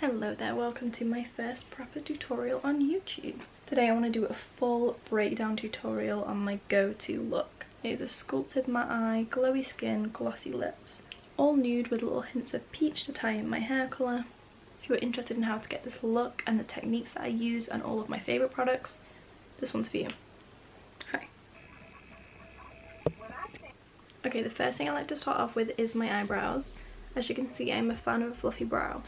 Hello there, welcome to my first proper tutorial on YouTube. Today I want to do a full breakdown tutorial on my go-to look. It is a sculpted matte eye, glowy skin, glossy lips, all nude with little hints of peach to tie in my hair colour. If you're interested in how to get this look and the techniques that I use and all of my favourite products, this one's for you. Hi. Okay, the first thing I like to start off with is my eyebrows. As you can see, I'm a fan of a fluffy brow.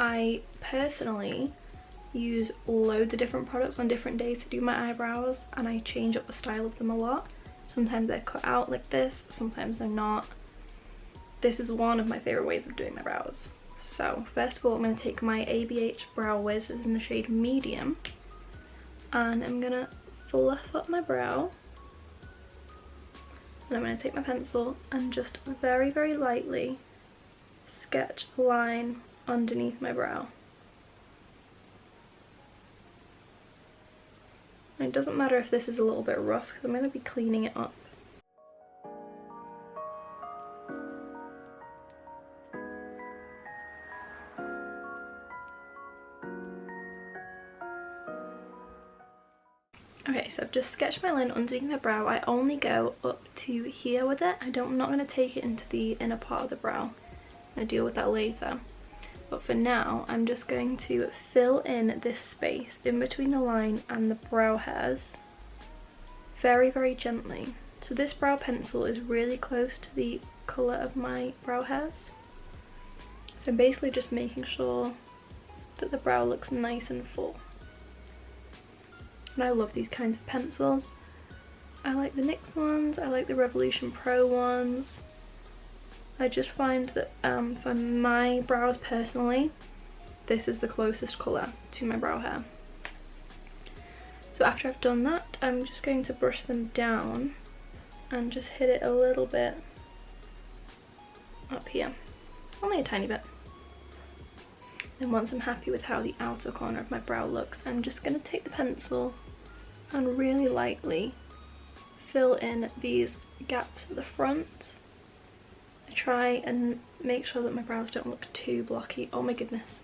I personally use loads of different products on different days to do my eyebrows, and I change up the style of them a lot. Sometimes they're cut out like this, sometimes they're not. This is one of my favourite ways of doing my brows. So first of all, I'm going to take my ABH Brow Wiz, this is in the shade medium, and I'm going to fluff up my brow. And I'm going to take my pencil and just very, very lightly sketch a line underneath my brow. And it doesn't matter if this is a little bit rough because I'm going to be cleaning it up. Okay, so I've just sketched my line underneath my brow. I only go up to here with it. I'm not going to take it into the inner part of the brow. I'm going to deal with that later. But for now, I'm just going to fill in this space in between the line and the brow hairs very, very gently. So this brow pencil is really close to the colour of my brow hairs. So I'm basically just making sure that the brow looks nice and full. And I love these kinds of pencils. I like the NYX ones, I like the Revolution Pro ones. I just find that for my brows personally, this is the closest colour to my brow hair. So after I've done that, I'm just going to brush them down and just hit it a little bit up here, only a tiny bit. And once I'm happy with how the outer corner of my brow looks, I'm just going to take the pencil and really lightly fill in these gaps at the front. I try and make sure that my brows don't look too blocky. Oh my goodness,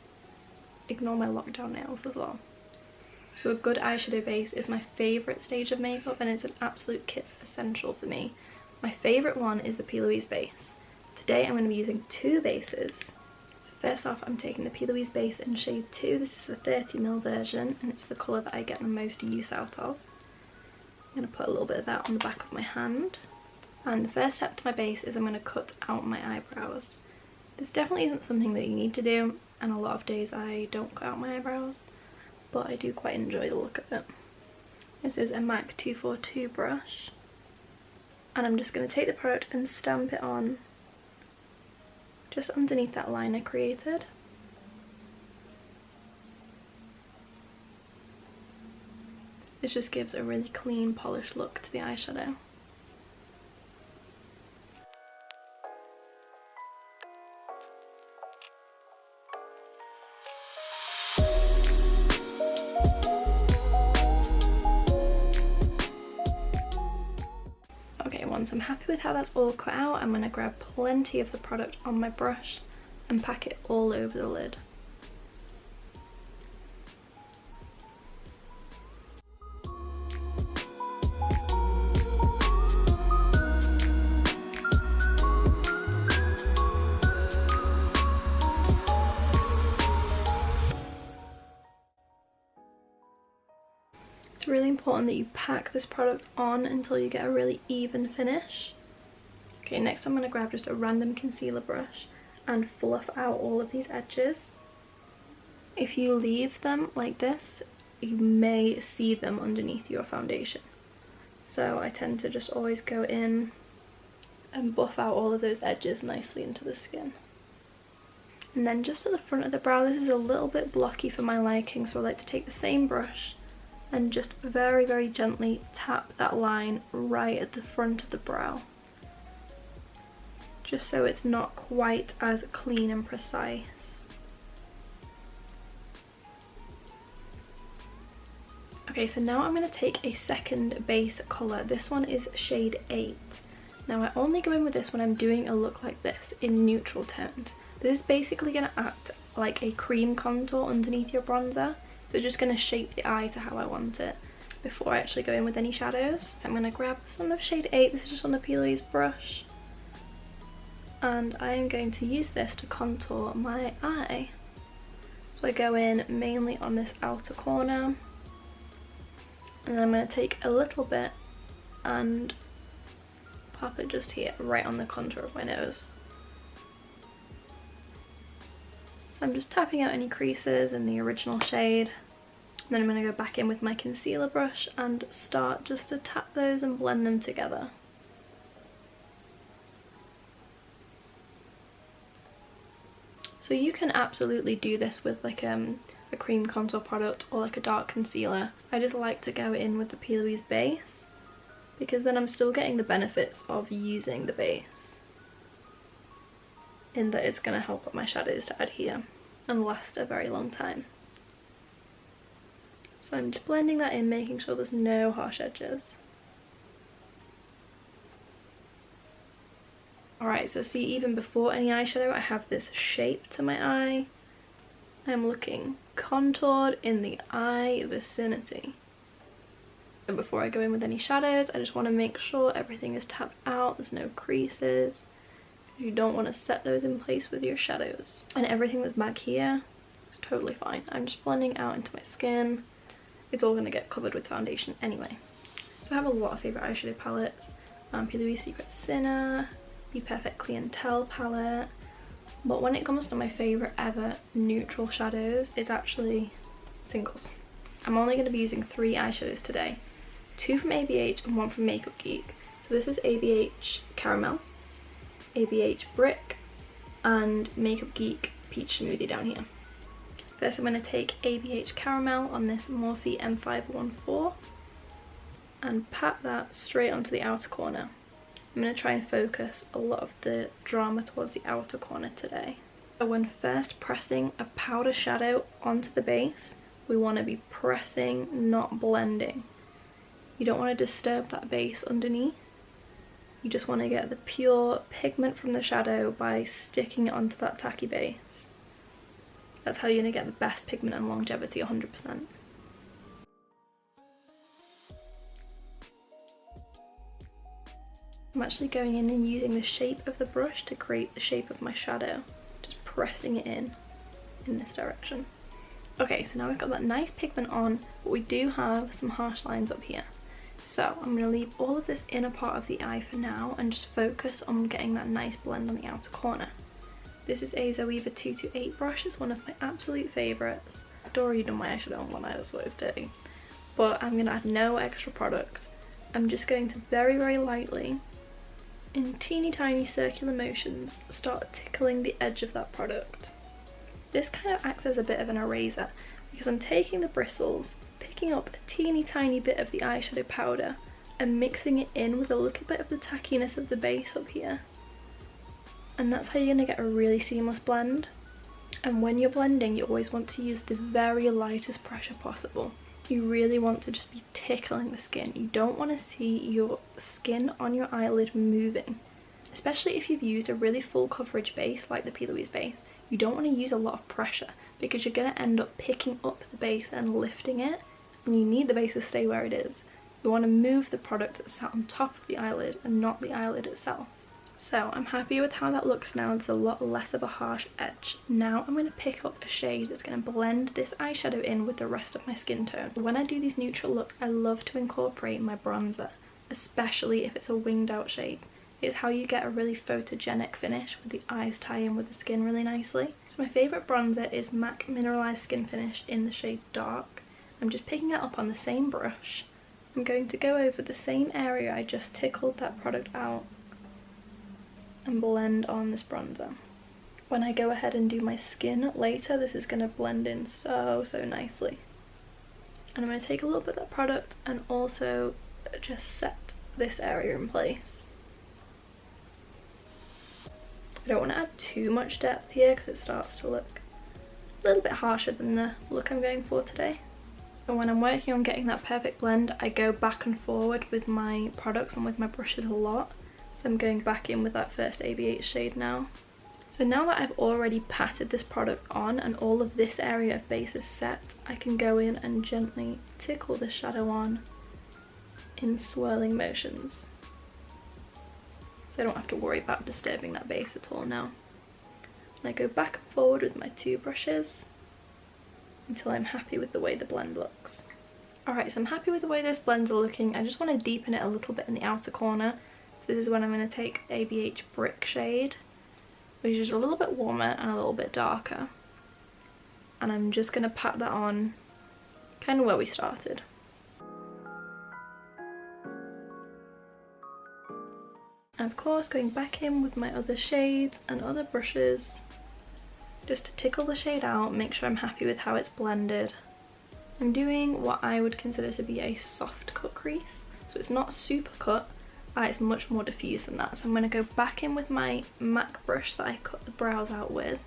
ignore my lockdown nails as well. So a good eyeshadow base is my favourite stage of makeup, and it's an absolute kit essential for me. My favourite one is the P. Louise base. Today I'm going to be using two bases. So first off, I'm taking the P. Louise base in shade 2. This is the 30ml version, and it's the colour that I get the most use out of. I'm going to put a little bit of that on the back of my hand. And the first step to my base is I'm going to cut out my eyebrows. This definitely isn't something that you need to do, and a lot of days I don't cut out my eyebrows, but I do quite enjoy the look of it. This is a MAC 242 brush, and I'm just going to take the product and stamp it on just underneath that line I created. This just gives a really clean, polished look to the eyeshadow. Once I'm happy with how that's all cut out, I'm going to grab plenty of the product on my brush and pack it all over the lid. It's really important that you pack this product on until you get a really even finish. Okay, next I'm going to grab just a random concealer brush and fluff out all of these edges. If you leave them like this, you may see them underneath your foundation. So I tend to just always go in and buff out all of those edges nicely into the skin. And then just at the front of the brow, this is a little bit blocky for my liking, so I like to take the same brush and just very, very gently tap that line right at the front of the brow, just so it's not quite as clean and precise. Okay, so now I'm going to take a second base colour. This one is shade 8, Now I only go in with this when I'm doing a look like this in neutral tones. This is basically going to act like a cream contour underneath your bronzer. So just going to shape the eye to how I want it before I actually go in with any shadows. So I'm going to grab some of shade 8, this is just on a Peeler's brush. And I am going to use this to contour my eye. So I go in mainly on this outer corner. And then I'm going to take a little bit and pop it just here, right on the contour of my nose. So I'm just tapping out any creases in the original shade. And then I'm going to go back in with my concealer brush and start just to tap those and blend them together. So you can absolutely do this with like a cream contour product or like a dark concealer. I just like to go in with the Peeler's base, because then I'm still getting the benefits of using the base, in that it's going to help with my shadows to adhere and last a very long time. So I'm just blending that in, making sure there's no harsh edges. Alright, so see, even before any eyeshadow I have this shape to my eye. I'm looking contoured in the eye vicinity. And before I go in with any shadows, I just want to make sure everything is tapped out, there's no creases. You don't want to set those in place with your shadows. And everything that's back here is totally fine. I'm just blending out into my skin. It's all going to get covered with foundation anyway. So I have a lot of favourite eyeshadow palettes. Peeler's Secret Sinner, Be Perfect Clientele palette. But when it comes to my favourite ever neutral shadows, it's actually singles. I'm only going to be using 3 eyeshadows today. 2 from ABH and 1 from Makeup Geek. So this is ABH Caramel, ABH Brick, and Makeup Geek Peach Smoothie down here. First I'm going to take ABH Caramel on this Morphe M514 and pat that straight onto the outer corner. I'm going to try and focus a lot of the drama towards the outer corner today. So when first pressing a powder shadow onto the base, we want to be pressing, not blending. You don't want to disturb that base underneath. You just want to get the pure pigment from the shadow by sticking it onto that tacky base. That's how you're going to get the best pigment and longevity, 100%. I'm actually going in and using the shape of the brush to create the shape of my shadow. Just pressing it in this direction. Okay, so now we've got that nice pigment on, but we do have some harsh lines up here. So I'm going to leave all of this inner part of the eye for now and just focus on getting that nice blend on the outer corner. This is a Zoeva 228 brush, it's one of my absolute favourites. I've already done my eyeshadow on one eye, that's what it's doing. But I'm going to add no extra product. I'm just going to very, very lightly, in teeny tiny circular motions, start tickling the edge of that product. This kind of acts as a bit of an eraser, because I'm taking the bristles, picking up a teeny tiny bit of the eyeshadow powder and mixing it in with a little bit of the tackiness of the base up here. And that's how you're going to get a really seamless blend. And when you're blending, you always want to use the very lightest pressure possible. You really want to just be tickling the skin. You don't want to see your skin on your eyelid moving. Especially if you've used a really full coverage base like the Peeler's base. You don't want to use a lot of pressure because you're going to end up picking up the base and lifting it. And you need the base to stay where it is. You want to move the product that's sat on top of the eyelid and not the eyelid itself. So I'm happy with how that looks now. There's a lot less of a harsh edge. Now I'm going to pick up a shade that's going to blend this eyeshadow in with the rest of my skin tone. When I do these neutral looks, I love to incorporate my bronzer, especially if it's a winged out shade. It's how you get a really photogenic finish with the eyes tie in with the skin really nicely. So my favourite bronzer is MAC Mineralize Skin Finish in the shade Dark. I'm just picking it up on the same brush. I'm going to go over the same area I just tickled that product out and blend on this bronzer. When I go ahead and do my skin later, this is going to blend in so nicely. And I'm going to take a little bit of that product and also just set this area in place. I don't want to add too much depth here because it starts to look a little bit harsher than the look I'm going for today. And when I'm working on getting that perfect blend, I go back and forward with my products and with my brushes a lot. So I'm going back in with that first ABH shade now. So now that I've already patted this product on and all of this area of base is set, I can go in and gently tickle the shadow on in swirling motions. So I don't have to worry about disturbing that base at all now. And I go back and forward with my two brushes until I'm happy with the way the blend looks. Alright, so I'm happy with the way those blends are looking. I just want to deepen it a little bit in the outer corner. So this is when I'm going to take ABH Brick shade, which is a little bit warmer and a little bit darker. And I'm just going to pat that on kind of where we started. And of course going back in with my other shades and other brushes just to tickle the shade out, make sure I'm happy with how it's blended. I'm doing what I would consider to be a soft cut crease, so it's not super cut, it's much more diffused than that. So I'm going to go back in with my MAC brush that I cut the brows out with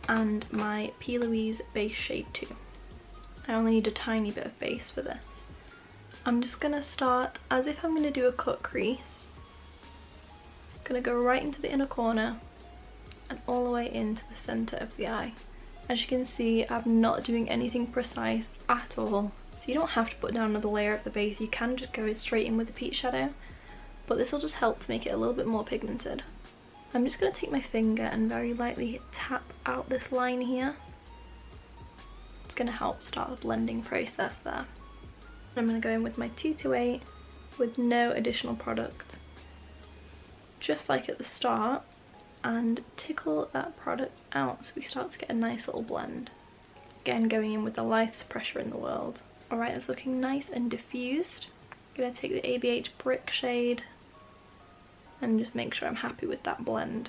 and my P. Louise base shade 2. I only need a tiny bit of base for this. I'm just going to start as if I'm going to do a cut crease. I'm going to go right into the inner corner and all the way into the centre of the eye. As you can see, I'm not doing anything precise at all. So you don't have to put down another layer of the base, you can just go straight in with the peach shadow. But this will just help to make it a little bit more pigmented. I'm just going to take my finger and very lightly tap out this line here. It's going to help start the blending process there. I'm going to go in with my 228 with no additional product, just like at the start, and tickle that product out so we start to get a nice little blend. Again, going in with the lightest pressure in the world. Alright, it's looking nice and diffused. I'm going to take the ABH Brick shade and just make sure I'm happy with that blend.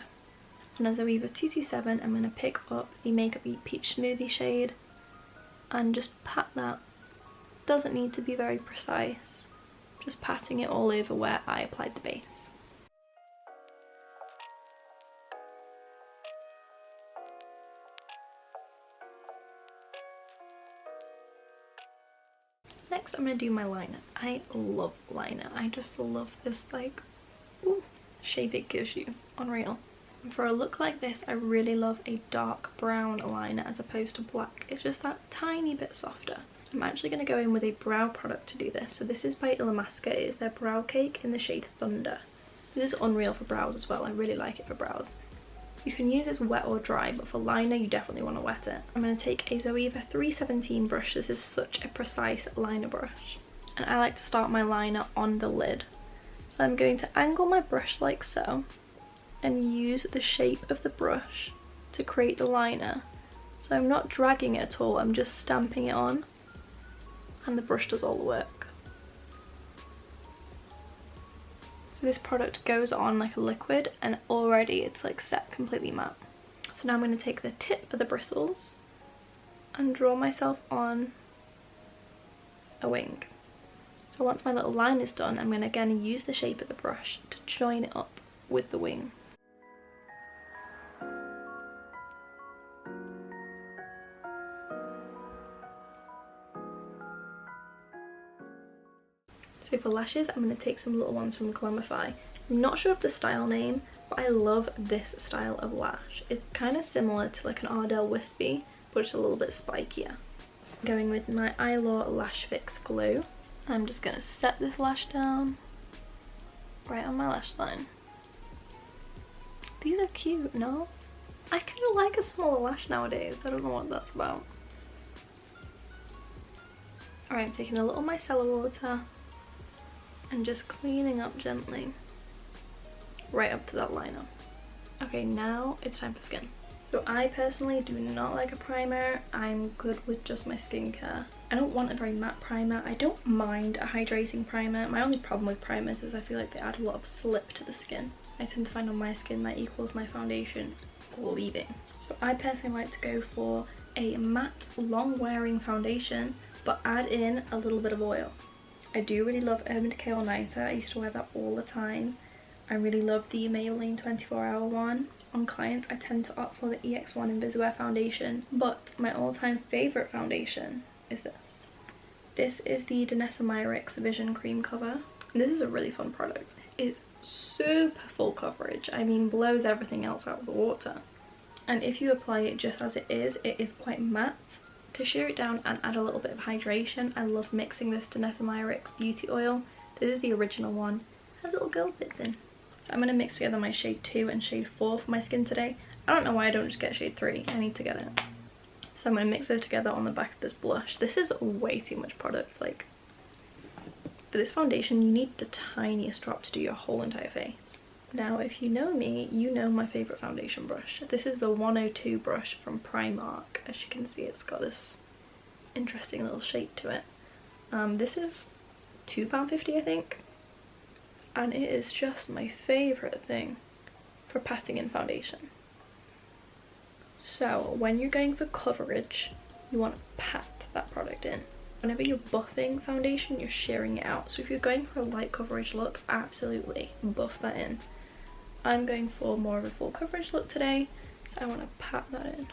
And as a Weaver 227, I'm going to pick up the Makeup Peach Smoothie shade and just pat that. Doesn't need to be very precise, just patting it all over where I applied the base. Next I'm going to do my liner. I love liner. I just love this like shape it gives you. Unreal. And for a look like this, I really love a dark brown liner as opposed to black. It's just that tiny bit softer. I'm actually going to go in with a brow product to do this. So this is by Illamasqua. It is their brow cake in the shade Thunder. This is unreal for brows as well. I really like it for brows. You can use this wet or dry, but for liner you definitely want to wet it. I'm going to take a Zoeva 317 brush. This is such a precise liner brush. And I like to start my liner on the lid. So I'm going to angle my brush like so and use the shape of the brush to create the liner. So I'm not dragging it at all, I'm just stamping it on and the brush does all the work. So this product goes on like a liquid and already it's like set completely matte. So now I'm going to take the tip of the bristles and draw myself on a wing. So once my little line is done, I'm going to again use the shape of the brush to join it up with the wing. So for lashes, I'm going to take some little ones from Glamify. I'm not sure of the style name, but I love this style of lash. It's kind of similar to like an Ardell Wispy, but it's a little bit spikier. Going with my Eyelaw Lash Fix Glue. I'm just going to set this lash down right on my lash line. These are cute, no? I kind of like a smaller lash nowadays. I don't know what that's about. Alright, I'm taking a little micellar water and just cleaning up gently right up to that liner. Okay, now it's time for skin. So I personally do not like a primer. I'm good with just my skincare. I don't want a very matte primer. I don't mind a hydrating primer. My only problem with primers is I feel like they add a lot of slip to the skin. I tend to find on my skin that equals my foundation or leaving. So I personally like to go for a matte, long-wearing foundation, but add in a little bit of oil. I do really love Urban Decay All Nighter. I used to wear that all the time. I really love the Maybelline 24-hour one. On clients, I tend to opt for the EX1 Invisiwear foundation, but my all-time favourite foundation is this. This is the Danessa Myricks Vision Cream Cover. And this is a really fun product. It's super full coverage. I mean, blows everything else out of the water. And if you apply it just as it is quite matte. To sheer it down and add a little bit of hydration, I love mixing this to Meyerix Beauty Oil. This is the original one. It has little gold bits in. So I'm going to mix together my shade 2 and shade 4 for my skin today. I don't know why I don't just get shade 3. I need to get it. So I'm going to mix those together on the back of this blush. This is way too much product. Like, for this foundation, you need the tiniest drop to do your whole entire face. Now, if you know me, you know my favourite foundation brush. This is the 102 brush from Primark. As you can see, it's got this interesting little shape to it. This is £2.50, I think. And it is just my favourite thing for patting in foundation. So, when you're going for coverage, you want to pat that product in. Whenever you're buffing foundation, you're shearing it out. So if you're going for a light coverage look, absolutely buff that in. I'm going for more of a full coverage look today, so I want to pat that in.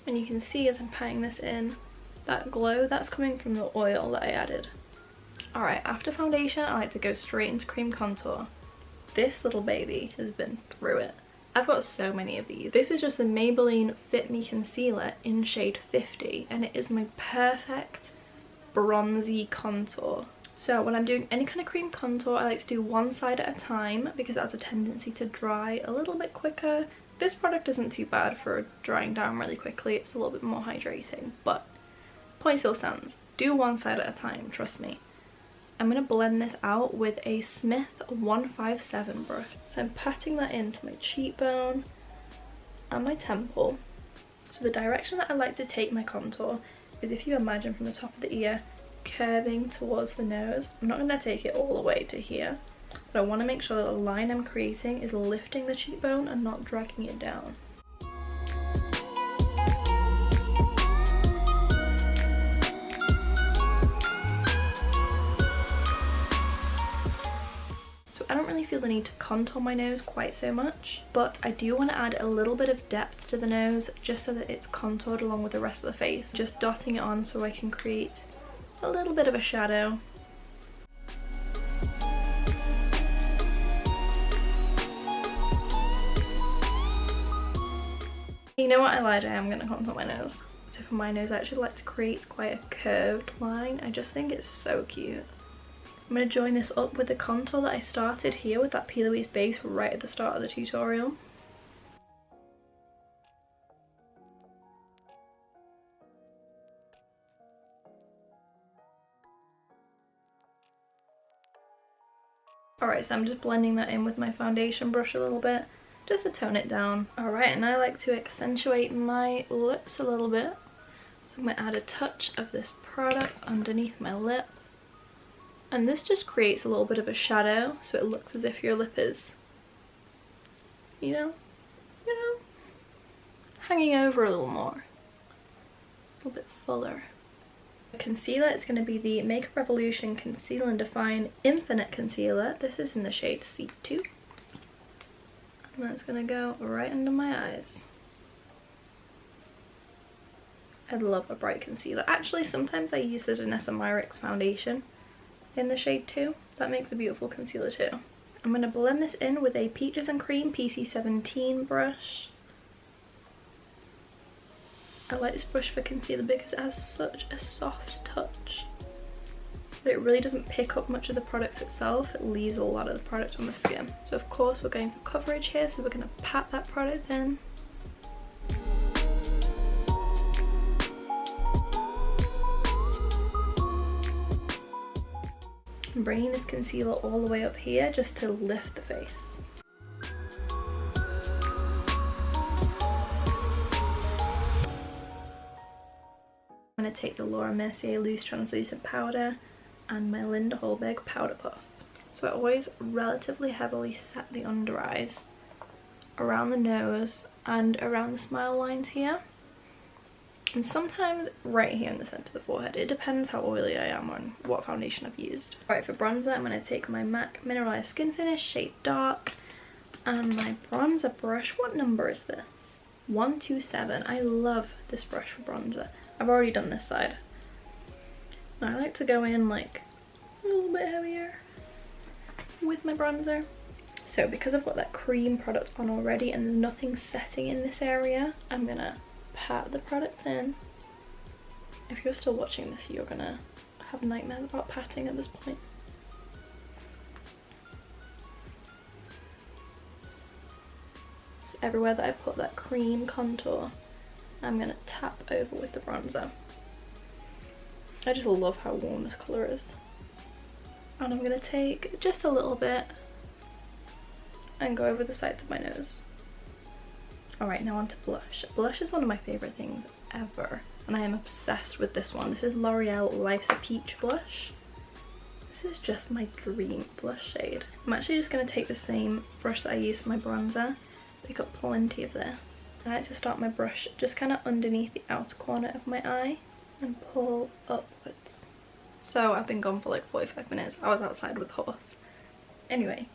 And you can see as I'm patting this in, that glow that's coming from the oil that I added. Alright, after foundation, I like to go straight into cream contour. This little baby has been through it. I've got so many of these. This is just the Maybelline Fit Me Concealer in shade 50, and it is my perfect bronzy contour. So when I'm doing any kind of cream contour, I like to do one side at a time because it has a tendency to dry a little bit quicker. This product isn't too bad for drying down really quickly. It's a little bit more hydrating, but point still stands. Do one side at a time, trust me. I'm going to blend this out with a Smith 157 brush. So I'm patting that into my cheekbone and my temple. So the direction that I like to take my contour is, if you imagine from the top of the ear, curving towards the nose. I'm not going to take it all the way to here, but I want to make sure that the line I'm creating is lifting the cheekbone and not dragging it down. So I don't really feel the need to contour my nose quite so much, but I do want to add a little bit of depth to the nose just so that it's contoured along with the rest of the face. Just dotting it on so I can create a little bit of a shadow. You know what, I lied, I am going to contour my nose. So for my nose, I actually like to create quite a curved line. I just think it's so cute. I'm going to join this up with the contour that I started here with that P. Louise base right at the start of the tutorial. Alright, so I'm just blending that in with my foundation brush a little bit, just to tone it down. Alright, and I like to accentuate my lips a little bit. So I'm going to add a touch of this product underneath my lip. And this just creates a little bit of a shadow, so it looks as if your lip is, you know, hanging over a little more. A little bit fuller. Concealer, it's going to be the Makeup Revolution Conceal and Define Infinite Concealer. This is in the shade C2. And that's going to go right under my eyes. I love a bright concealer. Actually, sometimes I use the Meyerix foundation in the shade 2. That makes a beautiful concealer too. I'm going to blend this in with a Peaches and Cream PC17 brush. I like this brush for concealer because it has such a soft touch. But it really doesn't pick up much of the product itself, it leaves a lot of the product on the skin. So of course we're going for coverage here, so we're going to pat that product in. I'm bringing this concealer all the way up here just to lift the face. I'm going to take the Laura Mercier Loose Translucent Powder and my Linda Holberg Powder Puff. So I always relatively heavily set the under eyes, around the nose and around the smile lines here. And sometimes right here in the centre of the forehead. It depends how oily I am on what foundation I've used. Alright, for bronzer I'm going to take my MAC Mineralize Skin Finish, shade Dark, and my bronzer brush. What number is this? 127. I love this brush for bronzer. I've already done this side. Now I like to go in like a little bit heavier with my bronzer. So because I've got that cream product on already and there's nothing setting in this area, I'm gonna pat the product in. If you're still watching this, you're gonna have nightmares about patting at this point. So everywhere that I put that cream contour, I'm gonna tap over with the bronzer. I just love how warm this colour is. And I'm gonna take just a little bit and go over the sides of my nose. Alright, now on to blush. Blush is one of my favourite things ever, and I am obsessed with this one. This is L'Oreal Life's Peach blush. This is just my dream blush shade. I'm actually just going to take the same brush that I use for my bronzer, pick up plenty of this. I like to start my brush just kind of underneath the outer corner of my eye and pull upwards. So I've been gone for like 45 minutes. I was outside with the horse. Anyway,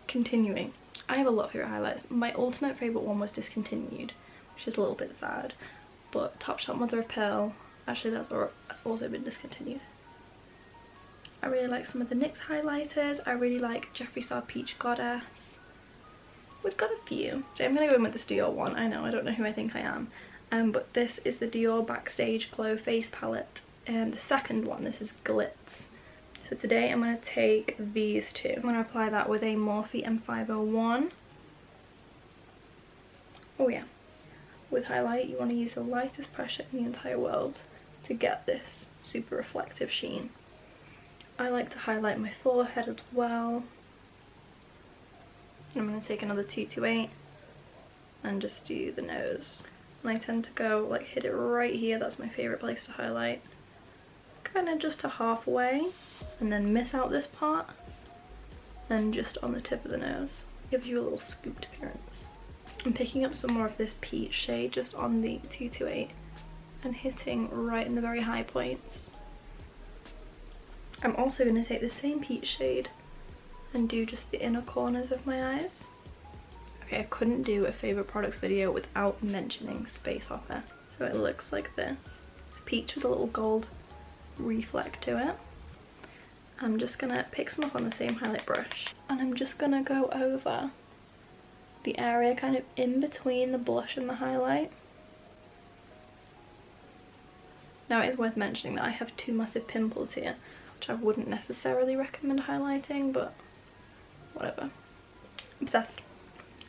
continuing. I have a lot of favourite highlights. My ultimate favourite one was discontinued, which is a little bit sad, but Topshop Mother of Pearl, actually that's also been discontinued. I really like some of the NYX highlighters. I really like Jeffree Star Peach Goddess. We've got a few. So I'm going to go in with this Dior one. I know, I don't know who I think I am. But this is the Dior Backstage Glow Face Palette. The second one, this is Glitz. So today I'm going to take these two. I'm going to apply that with a Morphe M501. Oh yeah. With highlight, you want to use the lightest pressure in the entire world to get this super reflective sheen. I like to highlight my forehead as well. I'm going to take another 228 and just do the nose. And I tend to go like hit it right here. That's my favourite place to highlight. Kind of just to halfway, and then miss out this part and just on the tip of the nose. Gives you a little scooped appearance. I'm picking up some more of this peach shade just on the 228 and hitting right in the very high points. I'm also going to take the same peach shade and do just the inner corners of my eyes. Okay, I couldn't do a favourite products video without mentioning Space Hopper. So it looks like this. It's peach with a little gold reflect to it. I'm just gonna pick some up on the same highlight brush and I'm just gonna go over the area kind of in between the blush and the highlight. Now it is worth mentioning that I have two massive pimples here, which I wouldn't necessarily recommend highlighting, but whatever. Obsessed.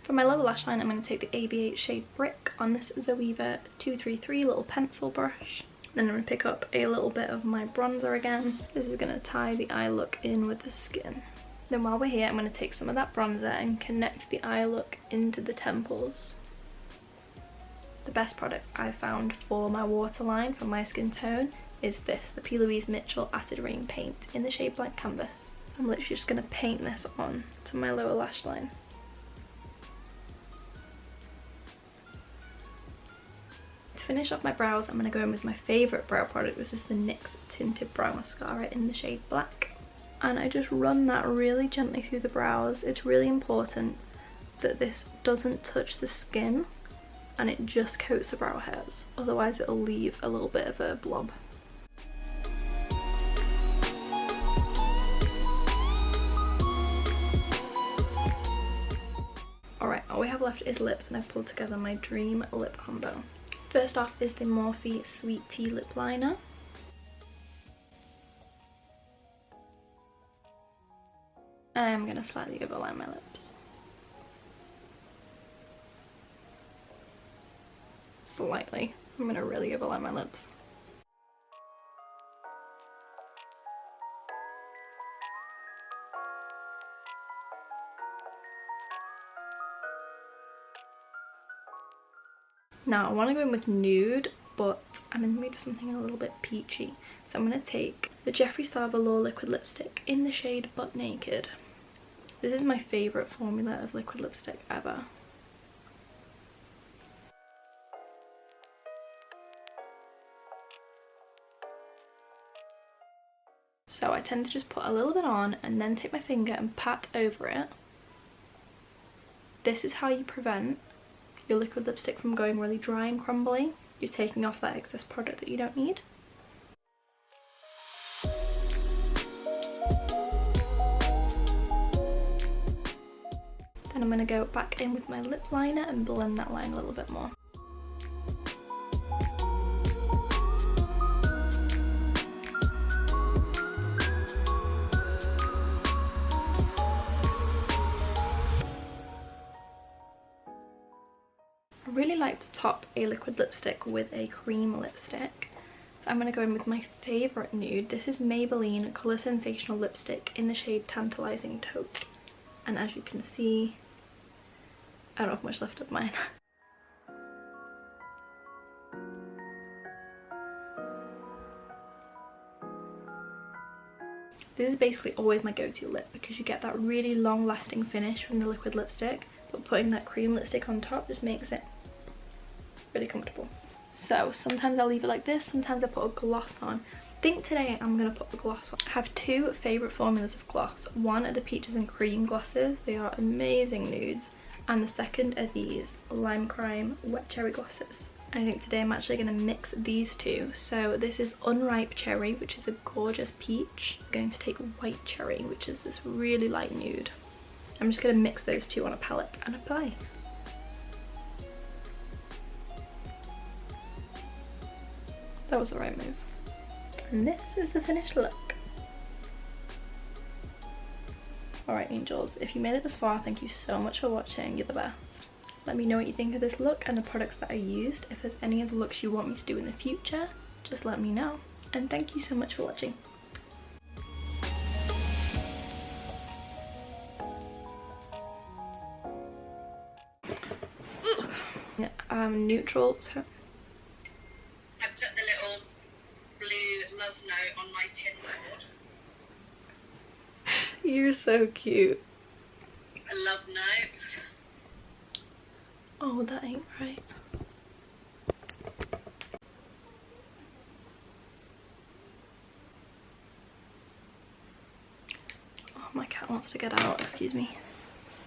For my lower lash line, I'm going to take the AB8 shade Brick on this Zoeva 233 little pencil brush. Then I'm going to pick up a little bit of my bronzer again. This is going to tie the eye look in with the skin. Then while we're here, I'm going to take some of that bronzer and connect the eye look into the temples. The best product I've found for my waterline, for my skin tone, is this, the P. Louise Mitchell Acid Rain paint in the shade Blank Canvas. I'm literally just going to paint this on to my lower lash line. To finish off my brows, I'm going to go in with my favourite brow product. This is the NYX Tinted Brow Mascara in the shade Black. And I just run that really gently through the brows. It's really important that this doesn't touch the skin and it just coats the brow hairs. Otherwise it'll leave a little bit of a blob. Alright, all we have left is lips, and I've pulled together my dream lip combo. First off is the Morphe Sweet Tea Lip Liner. And I'm going to slightly overline my lips. Slightly. I'm going to really overline my lips. Now I want to go in with nude, but I'm in the mood for something a little bit peachy. So I'm going to take the Jeffree Star Velour liquid lipstick in the shade Butt Naked. This is my favourite formula of liquid lipstick ever. So I tend to just put a little bit on and then take my finger and pat over it. This is how you prevent your liquid lipstick from going really dry and crumbly. You're taking off that excess product that you don't need. Then I'm going to go back in with my lip liner and blend that line a little bit more. I really like to top a liquid lipstick with a cream lipstick. So I'm going to go in with my favourite nude. This is Maybelline Colour Sensational lipstick in the shade Tantalizing Taupe. And as you can see, I don't have much left of mine. This is basically always my go-to lip because you get that really long-lasting finish from the liquid lipstick, but putting that cream lipstick on top just makes it really comfortable. So sometimes I'll leave it like this, sometimes I put a gloss on. I think today I'm going to put the gloss on. I have two favourite formulas of gloss. One are the Peaches and Cream glosses, they are amazing nudes. And the second are these Lime Crime Wet Cherry glosses. I think today I'm actually going to mix these two. So this is Unripe Cherry, which is a gorgeous peach. I'm going to take White Cherry, which is this really light nude. I'm just going to mix those two on a palette and apply. That was the right move. And this is the finished look. Alright angels, if you made it this far, thank you so much for watching, you're the best. Let me know what you think of this look and the products that I used. If there's any other looks you want me to do in the future, just let me know. And thank you so much for watching. Neutral. I put the little blue love note on my pin board. You're so cute. A love note. Oh, that ain't right. Oh, my cat wants to get out, excuse me.